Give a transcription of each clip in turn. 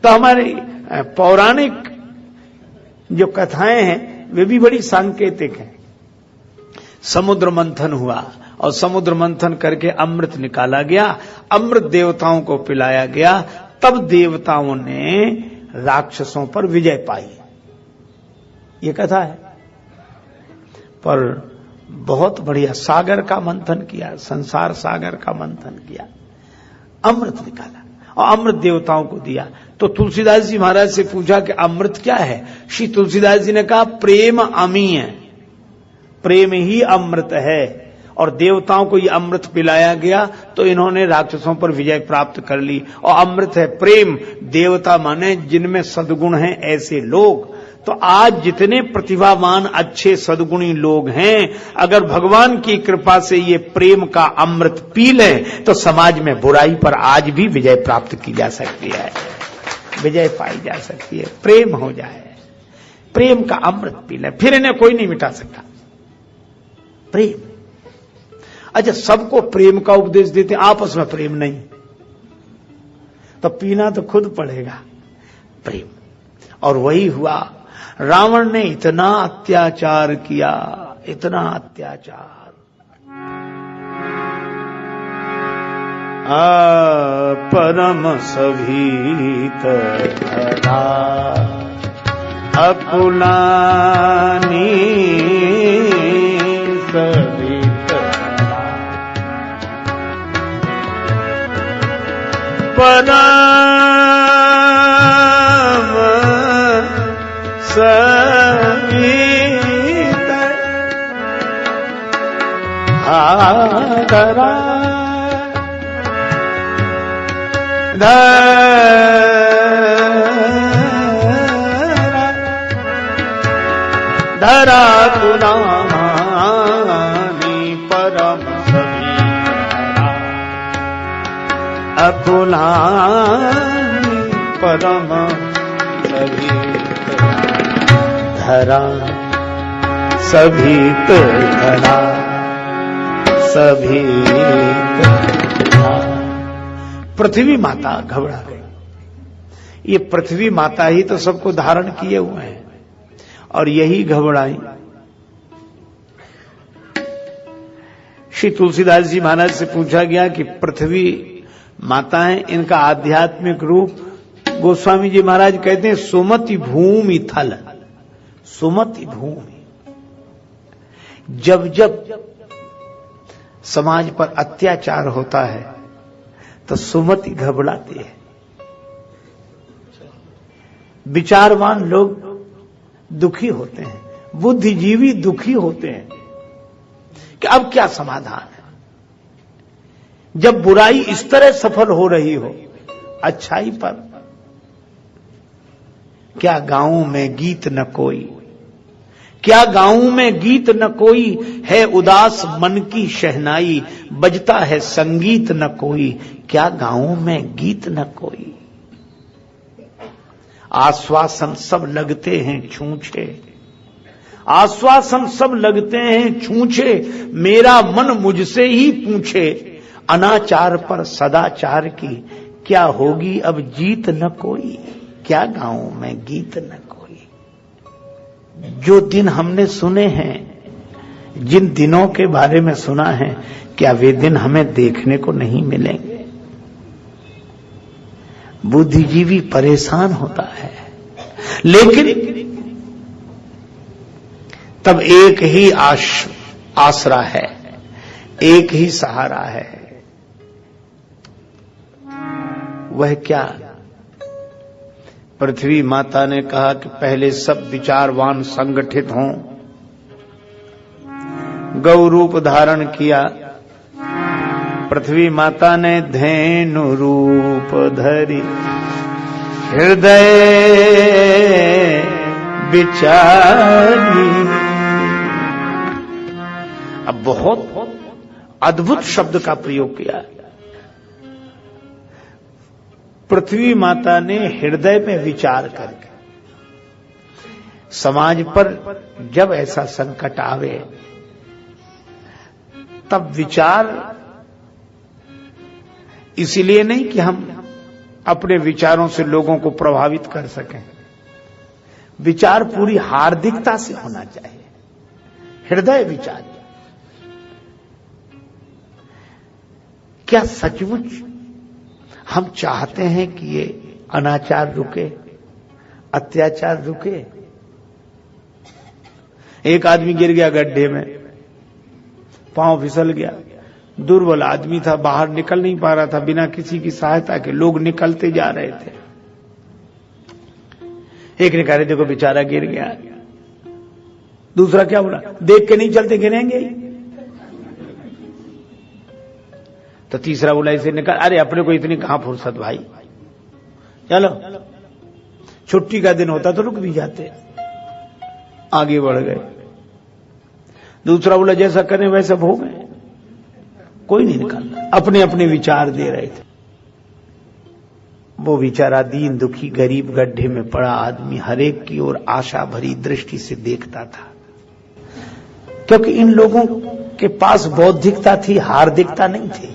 तो हमारी पौराणिक जो कथाएं हैं वे भी बड़ी सांकेतिक हैं। समुद्र मंथन हुआ और समुद्र मंथन करके अमृत निकाला गया, अमृत देवताओं को पिलाया गया, तब देवताओं ने राक्षसों पर विजय पाई। ये कथा है। पर बहुत बढ़िया सागर का मंथन किया, संसार सागर का मंथन किया, अमृत निकाला और अमृत देवताओं को दिया। तो तुलसीदास जी महाराज से पूछा कि अमृत क्या है? श्री तुलसीदास जी ने कहा प्रेम अमी है, प्रेम ही अमृत है। और देवताओं को ये अमृत पिलाया गया तो इन्होंने राक्षसों पर विजय प्राप्त कर ली। और अमृत है प्रेम, देवता माने जिनमें सद्गुण हैं ऐसे लोग। तो आज जितने प्रतिभावान अच्छे सद्गुणी लोग हैं, अगर भगवान की कृपा से ये प्रेम का अमृत पी लें तो समाज में बुराई पर आज भी विजय प्राप्त की जा सकती है, विजय पाई जा सकती है। प्रेम हो जाए, प्रेम का अमृत पी लें, फिर इन्हें कोई नहीं मिटा सकता। प्रेम। अच्छा, सबको प्रेम का उपदेश देते, आपस में प्रेम नहीं, तो पीना तो खुद पड़ेगा प्रेम। और वही हुआ, रावण ने इतना अत्याचार किया, इतना अत्याचार। परम सभीत धरा अकुलानी सभीत परम सभीत धरा धरा कुलानी परम सभीत अकुलानी परम सभीत धरा सभीत धरा सभीत धरा। पृथ्वी माता घबरा गई। ये पृथ्वी माता ही तो सबको धारण किए हुए हैं और यही घबराई। श्री तुलसीदास जी महाराज से पूछा गया कि पृथ्वी माता है, इनका आध्यात्मिक रूप गोस्वामी जी महाराज कहते हैं सुमति भूमि थल। सुमति भूमि, जब जब समाज पर अत्याचार होता है तो सुमति घबराती है। विचारवान लोग दुखी होते हैं, बुद्धिजीवी दुखी होते हैं कि अब क्या समाधान है। जब बुराई इस तरह सफल हो रही हो अच्छाई पर, क्या गांव में गीत न कोई, क्या गांव में गीत न कोई, है उदास मन की शहनाई, बजता है संगीत न कोई, क्या गांव में गीत न कोई। आश्वासन सब लगते हैं छूछे, आश्वासन सब लगते हैं छूछे, मेरा मन मुझसे ही पूछे, अनाचार पर सदाचार की क्या होगी अब जीत न कोई, क्या गांव में गीत न कोई। जो दिन हमने सुने हैं, जिन दिनों के बारे में सुना है, क्या वे दिन हमें देखने को नहीं मिलेंगे। बुद्धिजीवी परेशान होता है, लेकिन तब एक ही आसरा है, एक ही सहारा है। वह क्या? पृथ्वी माता ने कहा कि पहले सब विचारवान संगठित हों। गौ रूप धारण किया। पृथ्वी माता ने धेनु रूप धरी, हृदय विचारी। अब बहुत अद्भुत शब्द का प्रयोग किया। पृथ्वी माता ने हृदय में विचार करके, समाज पर जब ऐसा संकट आवे तब विचार, इसलिए नहीं कि हम अपने विचारों से लोगों को प्रभावित कर सकें। विचार पूरी हार्दिकता से होना चाहिए, हृदय विचार। क्या सचमुच हम चाहते हैं कि ये अनाचार रुके, अत्याचार रुके? एक आदमी गिर गया गड्ढे में, पांव फिसल गया, दुर्बल आदमी था, बाहर निकल नहीं पा रहा था, बिना किसी की सहायता के लोग निकलते जा रहे थे। एक ने कहा देखो बेचारा गिर गया, दूसरा क्या बोला, देख के नहीं चलते गिरेंगे। तो तीसरा बोला इसे निकल, अरे अपने को इतनी कहां फुर्सत भाई, चलो। छुट्टी का दिन होता तो रुक भी जाते, आगे बढ़ गए। दूसरा बोला जैसा करें वैसा भोग है, कोई नहीं निकालना, अपने अपने विचार दे रहे थे। वो बेचारा दीन दुखी गरीब गड्ढे में पड़ा आदमी हर एक की ओर आशा भरी दृष्टि से देखता था, क्योंकि इन लोगों के पास बौद्धिकता थी, हार्दिकता नहीं थी।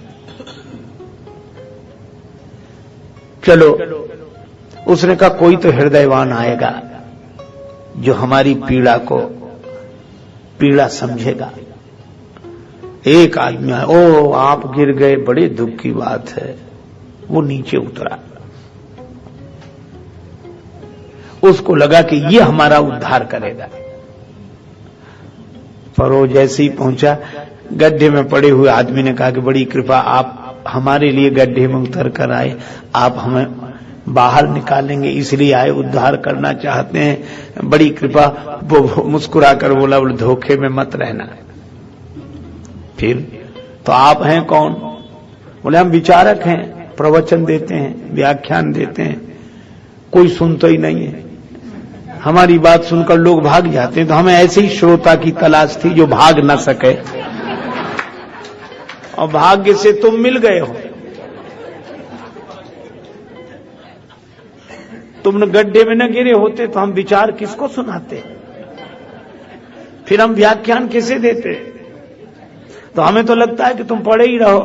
चलो, उसने कहा कोई तो हृदयवान आएगा जो हमारी पीड़ा को पीड़ा समझेगा। एक आदमी आया, ओ आप गिर गए, बड़े दुख की बात है। वो नीचे उतरा, उसको लगा कि ये हमारा उद्धार करेगा। पर वो जैसे ही पहुंचा, गड्ढे में पड़े हुए आदमी ने कहा कि बड़ी कृपा, आप हमारे लिए गड्ढे में उतर कर आए, आप हमें बाहर निकालेंगे इसलिए आए, उद्धार करना चाहते हैं, बड़ी कृपा। वो मुस्कुरा कर बोला, बोले धोखे में मत रहना। फिर तो आप हैं कौन? बोले हम विचारक हैं, प्रवचन देते हैं, व्याख्यान देते हैं, कोई सुनता ही नहीं है, हमारी बात सुनकर लोग भाग जाते हैं, तो हमें ऐसे ही श्रोता की तलाश थी जो भाग न सके, और भाग्य से तुम मिल गए हो। तुम गड्ढे में न गिरे होते तो हम विचार किसको सुनाते, फिर हम व्याख्यान किसे देते? तो हमें तो लगता है कि तुम पढ़े ही रहो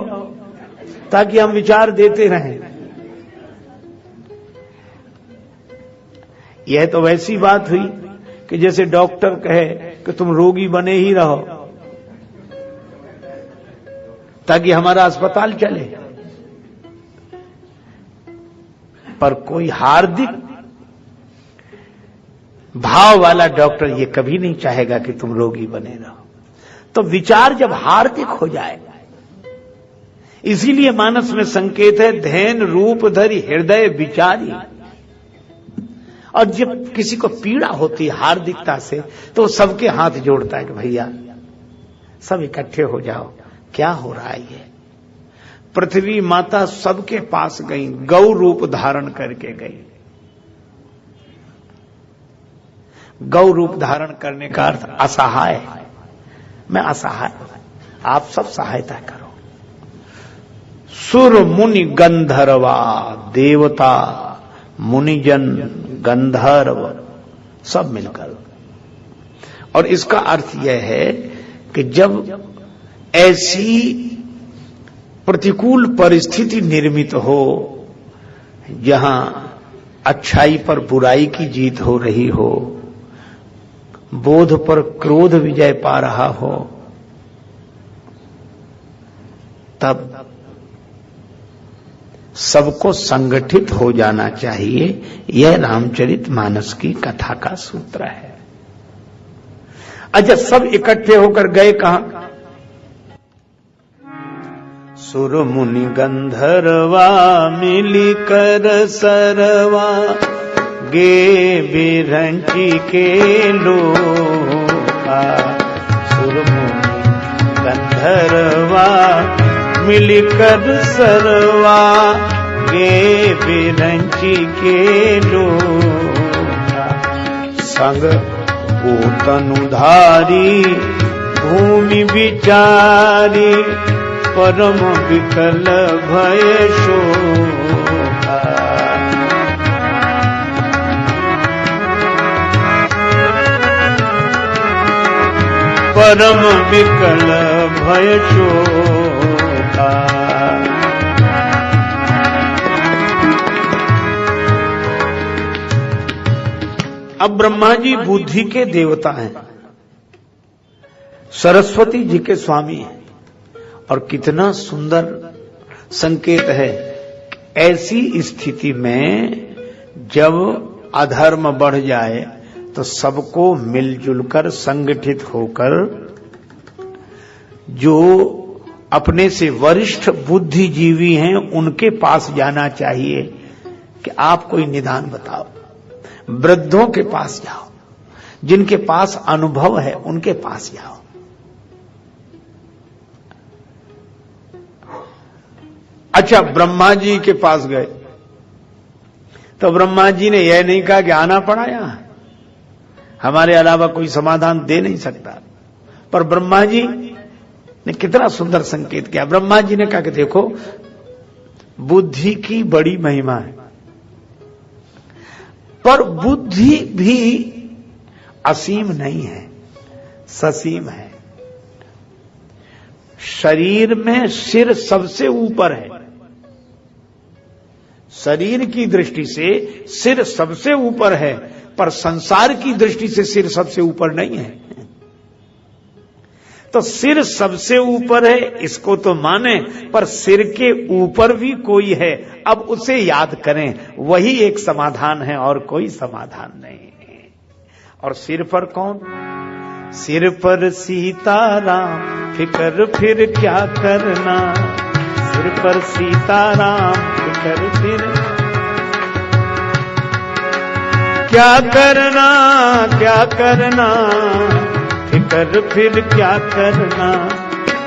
ताकि हम विचार देते रहें। यह तो वैसी बात हुई कि जैसे डॉक्टर कहे कि तुम रोगी बने ही रहो ताकि हमारा अस्पताल चले। पर कोई हार्दिक भाव वाला डॉक्टर ये कभी नहीं चाहेगा कि तुम रोगी बने रहो। तो विचार जब हार्दिक हो जाए, इसीलिए मानस में संकेत है, धैन रूप धरि हृदय विचारी। और जब किसी को पीड़ा होती है हार्दिकता से, तो सबके हाथ जोड़ता है कि भैया सब इकट्ठे हो जाओ, क्या हो रहा है ये? पृथ्वी माता सबके पास गई, गौ रूप धारण करके गई। गौ रूप धारण करने का अर्थ असहाय है। मैं असहाय, आप सब सहायता करो। सुर मुनि गंधर्वा, देवता मुनिजन गंधर्व सब मिलकर। और इसका अर्थ यह है कि जब ऐसी प्रतिकूल परिस्थिति निर्मित हो, जहां अच्छाई पर बुराई की जीत हो रही हो, बोध पर क्रोध विजय पा रहा हो, तब सबको संगठित हो जाना चाहिए। यह रामचरितमानस की कथा का सूत्र है। अच्छा, सब इकट्ठे होकर गए कहां? सुर मुनि गंधर्वा मिलिकर सरवा, गे बिरंची के लोका। सुर मुनि गंधर्वा मिलकर सरवा, गे बिरंची के लोका। संग को तनुधारी भूमि विचारी, परम विकल भय शोका। परम विकल भय शोका। अब ब्रह्मा जी बुद्धि के देवता हैं, सरस्वती जी के स्वामी हैं, और कितना सुंदर संकेत है। ऐसी स्थिति में जब अधर्म बढ़ जाए तो सबको मिलजुल कर संगठित होकर जो अपने से वरिष्ठ बुद्धिजीवी हैं उनके पास जाना चाहिए कि आप कोई निदान बताओ। वृद्धों के पास जाओ, जिनके पास अनुभव है उनके पास जाओ। अच्छा, ब्रह्मा जी के पास गए तो ब्रह्मा जी ने यह नहीं कहा कि आना पड़ा यहां, हमारे अलावा कोई समाधान दे नहीं सकता। पर ब्रह्मा जी ने कितना सुंदर संकेत किया। ब्रह्मा जी ने कहा कि देखो, बुद्धि की बड़ी महिमा है, पर बुद्धि भी असीम नहीं है, ससीम है। शरीर में सिर सबसे ऊपर है, शरीर की दृष्टि से सिर सबसे ऊपर है, पर संसार की दृष्टि से सिर सबसे ऊपर नहीं है। तो सिर सबसे ऊपर है इसको तो माने, पर सिर के ऊपर भी कोई है, अब उसे याद करें, वही एक समाधान है और कोई समाधान नहीं है। और सिर पर कौन? सिर पर सीताराम, फिकर फिर क्या करना, सिर पर सीताराम, फिकर फिर क्या करना, क्या करना, फिकर फिर क्या करना,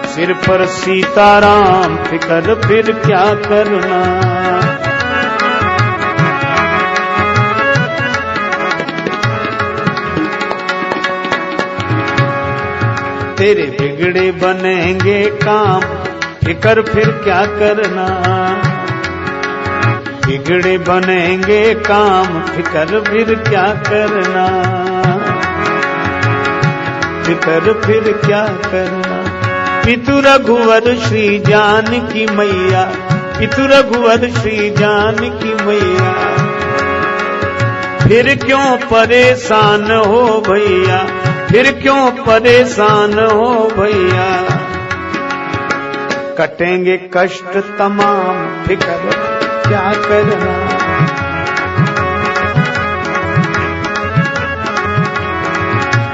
सिर पर सीताराम, फिकर फिर क्या करना। तेरे बिगड़े बनेंगे काम, फिकर फिर क्या करना, बिगड़े बनेंगे काम, फिकर फिर क्या करना, फिकर फिर क्या करना। पितु रघुवर श्री जानकी मैया, पितु रघुवर श्री जानकी मैया, फिर क्यों परेशान हो भैया, फिर क्यों परेशान हो भैया, कटेंगे कष्ट तमाम, फिकर क्या करना।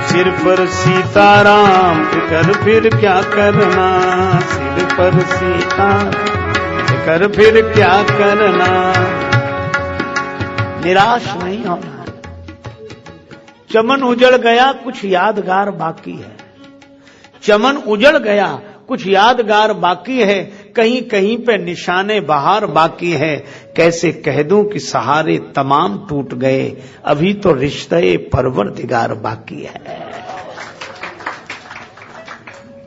सिर पर सीताराम, फिकर फिर क्या करना, सिर पर सीता, फिकर फिर क्या करना। निराश नहीं होना। चमन उजड़ गया, कुछ यादगार बाकी है। चमन उजड़ गया, कुछ यादगार बाकी है, कहीं कहीं पे निशाने बहार बाकी है। कैसे कह दूं कि सहारे तमाम टूट गए, अभी तो रिश्ते परवरदिगार बाकी है।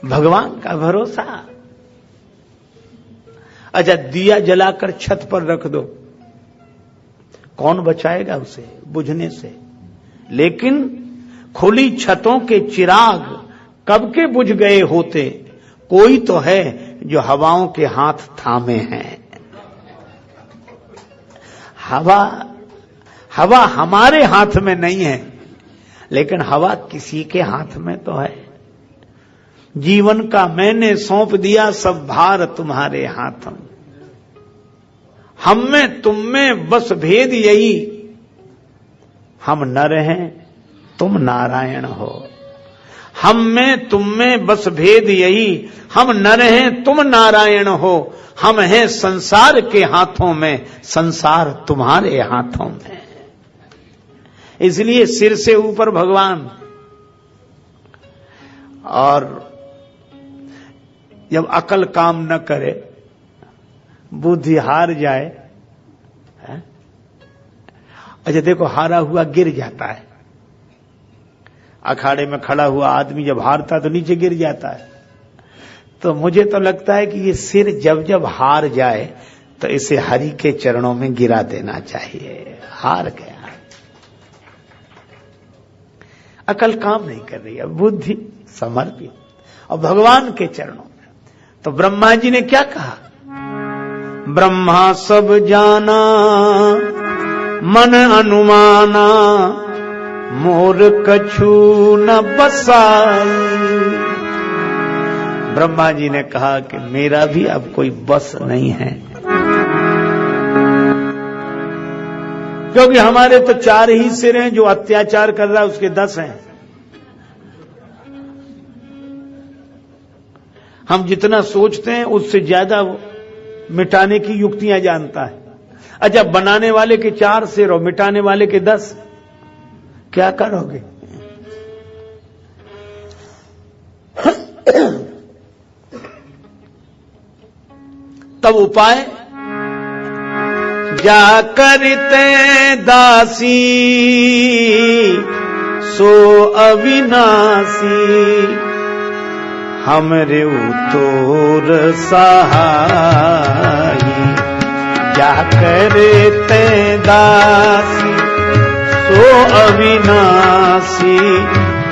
भगवान का भरोसा। अच्छा, दिया जलाकर छत पर रख दो, कौन बचाएगा उसे बुझने से? लेकिन खुली छतों के चिराग कब के बुझ गए होते, कोई तो है जो हवाओं के हाथ थामे हैं। हवा हमारे हाथ में नहीं है, लेकिन हवा किसी के हाथ में तो है। जीवन का मैंने सौंप दिया सब भार तुम्हारे हाथों, हम में तुम में बस भेद यही, हम नर हैं तुम नारायण हो। हम में तुम में बस भेद यही, हम नर हैं तुम नारायण हो। हम हैं संसार के हाथों में, संसार तुम्हारे हाथों में। इसलिए सिर से ऊपर भगवान। और जब अकल काम न करे, बुद्धि हार जाए, अच्छा देखो, हारा हुआ गिर जाता है। अखाड़े में खड़ा हुआ आदमी जब हारता तो नीचे गिर जाता है। तो मुझे तो लगता है कि ये सिर जब जब हार जाए तो इसे हरि के चरणों में गिरा देना चाहिए। हार गया, अकल काम नहीं कर रही है, बुद्धि समर्पित और भगवान के चरणों में। तो ब्रह्मा जी ने क्या कहा? ब्रह्मा सब जाना मन अनुमाना, मोर कछु न बसाई। ब्रह्मा जी ने कहा कि मेरा भी अब कोई बस नहीं है, क्योंकि हमारे तो 4 ही सिर हैं, जो अत्याचार कर रहा है उसके 10 हैं। हम जितना सोचते हैं उससे ज्यादा मिटाने की युक्तियां जानता है। अच्छा, बनाने वाले के 4 सिर और मिटाने वाले के 10, क्या करोगे? तब उपाय, जा करते दासी सो अविनाशी, हमरे उतोर सहाई। जा करते दासी सो अविनाशी,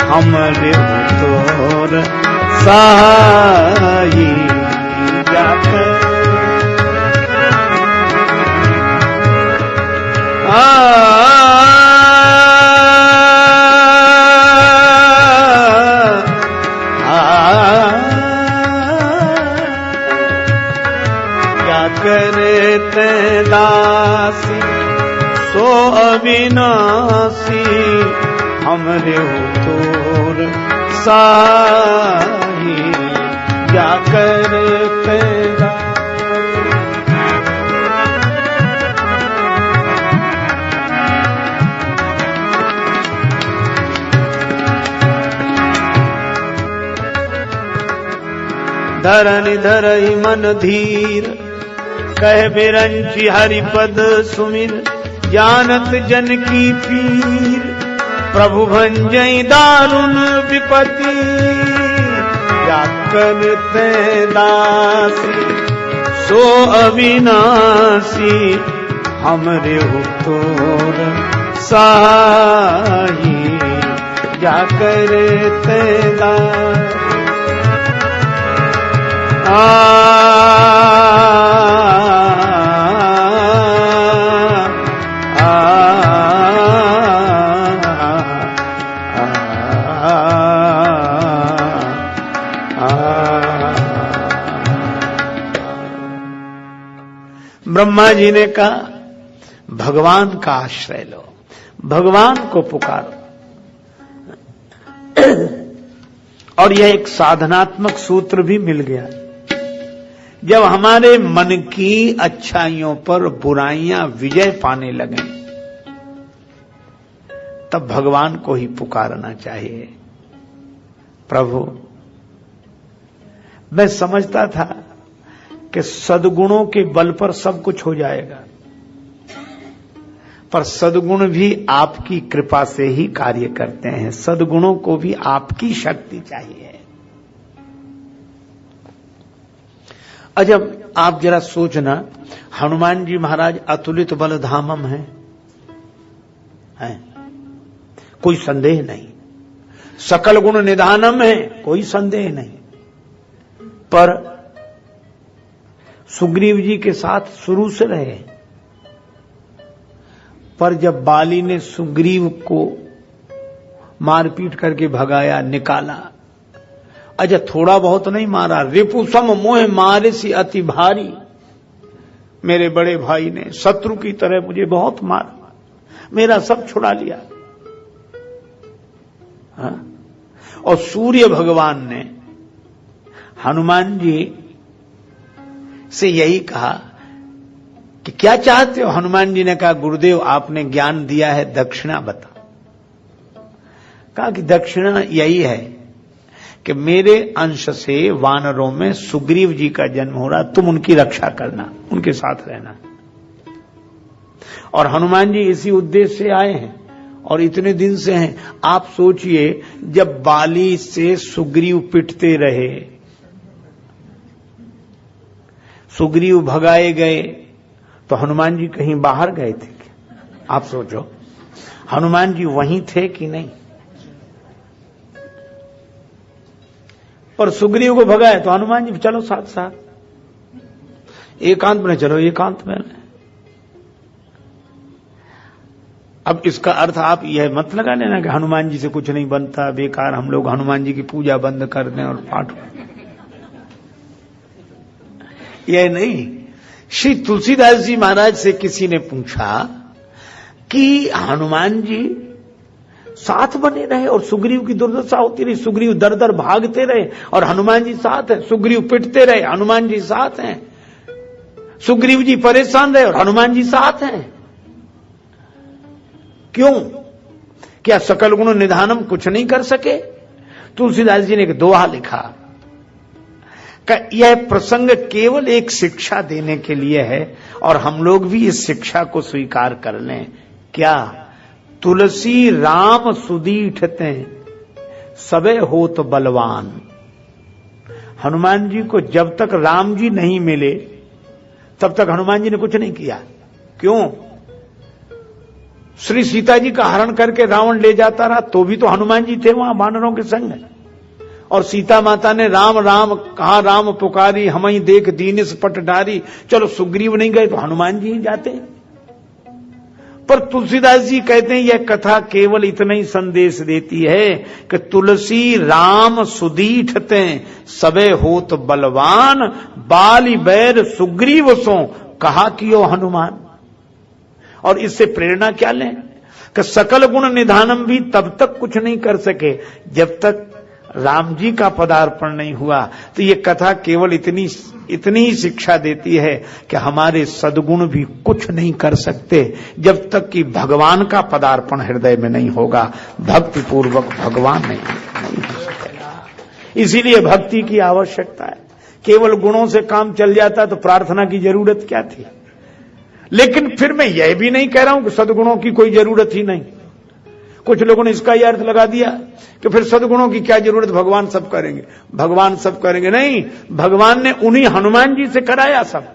हमरे उतोर सहाई। जा कर क्या करते दासी सो अविनाशी, हमरे उतोर साही। क्या करते धरनि धरई मन धीर, कह बिरंची हरिपद सुमिर। जानत जन की पीर, प्रभु भंजई दारुण विपति। क्या करते दासी सो अविनाशी, हमरे उतोर साही। क्या करते दासी ब्रह्मा जी ने कहा, भगवान का आश्रय लो, भगवान को पुकारो। और यह एक साधनात्मक सूत्र भी मिल गया। जब हमारे मन की अच्छाइयों पर बुराइयां विजय पाने लगे, तब भगवान को ही पुकारना चाहिए। प्रभु, मैं समझता था कि सद्गुणों के बल पर सब कुछ हो जाएगा, पर सद्गुण भी आपकी कृपा से ही कार्य करते हैं। सद्गुणों को भी आपकी शक्ति चाहिए। अजब, आप जरा सोचना, हनुमान जी महाराज अतुलित बलधामम हैं, कोई संदेह नहीं। सकल गुण निधानम है, कोई संदेह नहीं। पर सुग्रीव जी के साथ शुरू से रहे, पर जब बाली ने सुग्रीव को मारपीट करके भगाया, निकाला, अच्छा थोड़ा बहुत नहीं मारा, रिपुसम मोह मारे सी अति भारी। मेरे बड़े भाई ने शत्रु की तरह मुझे बहुत मारा, मेरा सब छुड़ा लिया। हाँ? और सूर्य भगवान ने हनुमान जी से यही कहा कि क्या चाहते हो? हनुमान जी ने कहा, गुरुदेव आपने ज्ञान दिया है, दक्षिणा बता। कहा कि दक्षिणा यही है कि मेरे अंश से वानरों में सुग्रीव जी का जन्म हो रहा, तुम उनकी रक्षा करना, उनके साथ रहना। और हनुमान जी इसी उद्देश्य से आए हैं और इतने दिन से हैं। आप सोचिए, जब बाली से सुग्रीव पिटते रहे, सुग्रीव भगाए गए, तो हनुमान जी कहीं बाहर गए थे क्या? आप सोचो, हनुमान जी वहीं थे कि नहीं? पर सुग्रीव को भगाए तो हनुमान जी चलो साथ साथ, एकांत में चलो, एकांत में। अब इसका अर्थ आप यह मत लगा लेना कि हनुमान जी से कुछ नहीं बनता, बेकार हम लोग हनुमान जी की पूजा बंद कर दें और पाठ। यह नहीं। श्री तुलसीदास जी महाराज से किसी ने पूछा कि हनुमान जी साथ बने रहे और सुग्रीव की दुर्दशा होती रही, सुग्रीव दर दर भागते रहे और हनुमान जी साथ हैं, सुग्रीव पिटते रहे हनुमान जी साथ हैं, सुग्रीव जी परेशान रहे और हनुमान जी साथ हैं, क्यों? क्या सकल गुण निधानम कुछ नहीं कर सके? तुलसीदास जी ने एक दोहा लिखा कि यह प्रसंग केवल एक शिक्षा देने के लिए है और हम लोग भी इस शिक्षा को स्वीकार कर लें। क्या? तुलसी राम सुदीठते सबे होत बलवान। हनुमान जी को जब तक राम जी नहीं मिले तब तक हनुमान जी ने कुछ नहीं किया। क्यों? श्री सीता जी का हरण करके रावण ले जाता रहा तो भी तो हनुमान जी थे वहां वानरों के संग, और सीता माता ने राम राम कहा, राम पुकारी हमई देख दीनिस पट डारी। चलो सुग्रीव नहीं गए तो हनुमान जी ही जाते। पर तुलसीदास जी कहते हैं यह कथा केवल इतना ही संदेश देती है कि तुलसी राम सुदीठते सबे होत बलवान, बाली बैर सुग्रीव सो कहा कियो हनुमान। और इससे प्रेरणा क्या लें कि सकल गुण निधानम भी तब तक कुछ नहीं कर सके जब तक राम जी का पदार्पण नहीं हुआ। तो ये कथा केवल इतनी ही शिक्षा देती है कि हमारे सद्गुण भी कुछ नहीं कर सकते जब तक कि भगवान का पदार्पण हृदय में नहीं होगा, भक्ति पूर्वक भगवान नहीं हो सकेगा। इसीलिए भक्ति की आवश्यकता है। केवल गुणों से काम चल जाता तो प्रार्थना की जरूरत क्या थी? लेकिन फिर मैं यह भी नहीं कह रहा हूं कि सद्गुणों की कोई जरूरत ही नहीं। कुछ लोगों ने इसका यह अर्थ लगा दिया कि फिर सद्गुणों की क्या जरूरत, भगवान सब करेंगे, भगवान सब करेंगे। नहीं, भगवान ने उन्हीं हनुमान जी से कराया सब।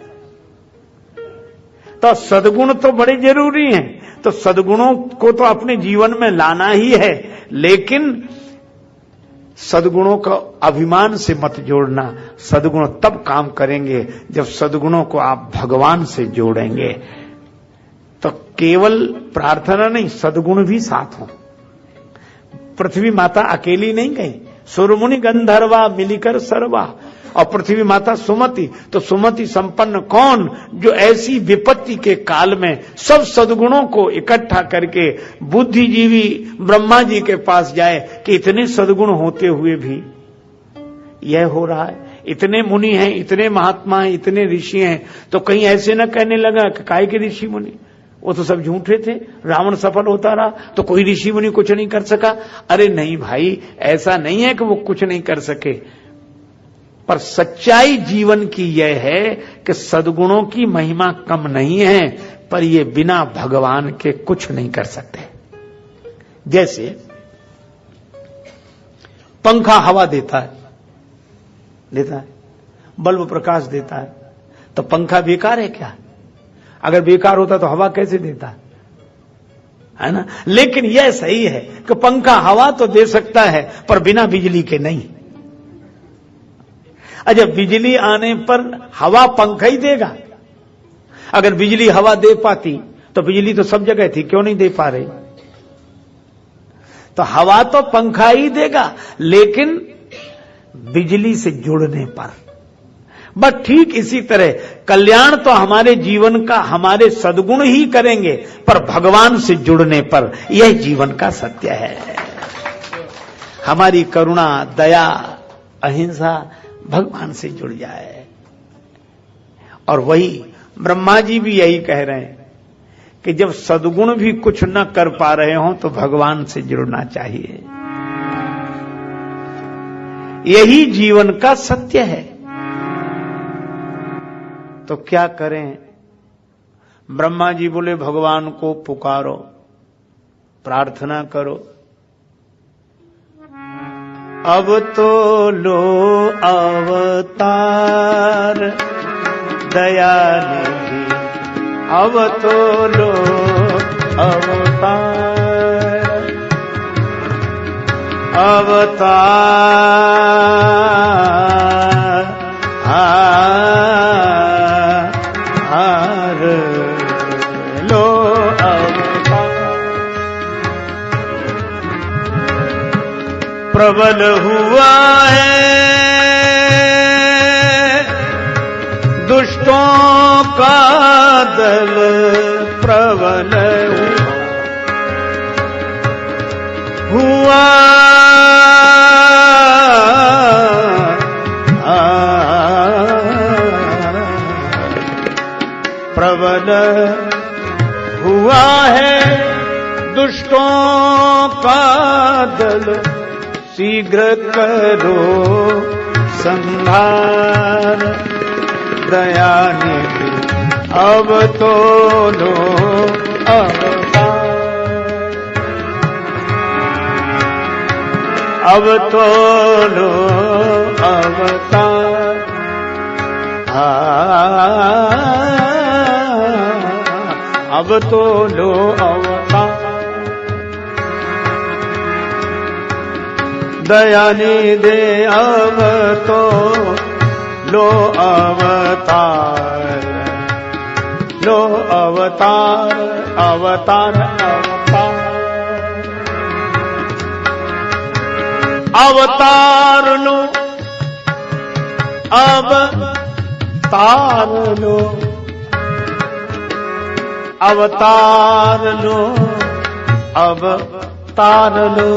तो सद्गुण तो बड़े जरूरी हैं, तो सद्गुणों को तो अपने जीवन में लाना ही है, लेकिन सद्गुणों का अभिमान से मत जोड़ना। सद्गुण तब काम करेंगे जब सद्गुणों को आप भगवान से जोड़ेंगे। तो केवल प्रार्थना नहीं, सद्गुण भी साथ हो। पृथ्वी माता अकेली नहीं गई, सुरमुनि गंधर्वा मिलिकर सर्वा, और पृथ्वी माता सुमति। तो सुमति संपन्न कौन? जो ऐसी विपत्ति के काल में सब सद्गुणों को इकट्ठा करके बुद्धिजीवी ब्रह्मा जी के पास जाए कि इतने सद्गुण होते हुए भी यह हो रहा है, इतने मुनि हैं, इतने महात्मा हैं, इतने ऋषि हैं, तो कहीं ऐसे न कहने लगा कि काय के ऋषि मुनि, वो तो सब झूठे थे, रावण सफल होता रहा तो कोई ऋषि मुनि कुछ नहीं कर सका। अरे नहीं भाई, ऐसा नहीं है कि वो कुछ नहीं कर सके, पर सच्चाई जीवन की यह है कि सद्गुणों की महिमा कम नहीं है, पर ये बिना भगवान के कुछ नहीं कर सकते। जैसे पंखा हवा देता है, बल्ब प्रकाश देता है, तो पंखा बेकार है क्या? अगर बेकार होता तो हवा कैसे देता है ना? लेकिन यह सही है कि पंखा हवा तो दे सकता है पर बिना बिजली के नहीं। अच्छा, बिजली आने पर हवा पंखा ही देगा। अगर बिजली हवा दे पाती तो बिजली तो सब जगह थी, क्यों नहीं दे पा रही? तो हवा तो पंखा ही देगा, लेकिन बिजली से जुड़ने पर। बस ठीक इसी तरह कल्याण तो हमारे जीवन का हमारे सद्गुण ही करेंगे, पर भगवान से जुड़ने पर। यह जीवन का सत्य है। हमारी करुणा, दया, अहिंसा भगवान से जुड़ जाए। और वही ब्रह्मा जी भी यही कह रहे हैं कि जब सद्गुण भी कुछ न कर पा रहे हो तो भगवान से जुड़ना चाहिए। यही जीवन का सत्य है। तो क्या करें? ब्रह्मा जी बोले भगवान को पुकारो, प्रार्थना करो। अब तो लो अवतार दयानिधि, अब तो लो अवतार, अवतार हार लो अवतार। प्रबल हुआ है दुष्टों का दल, प्रबल हुआ प्रबल हुआ है दुष्टों का दल, शीघ्र करो संहार। दयानिधि अब तो लो अवतार, अब तो लो अवतार। अब तो लो अवतार। दयानिधि अब तो लो अवतार, लो अवतार, अवतार अवतार। अवतार लो, अवतार लो, अवतार लो, अवतार लो,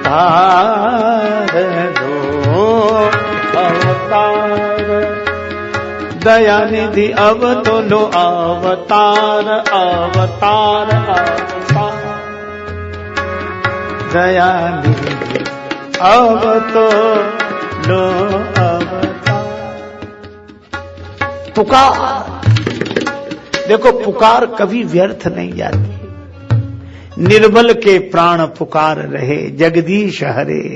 तार लो अवतार। दयानिधि अब तो लो अवतार, अवतार अवतार। दयानिधि अब तो लो अवतार। पुकार, देखो पुकार कभी व्यर्थ नहीं जाती। निर्बल के प्राण पुकार रहे, जगदीश हरे।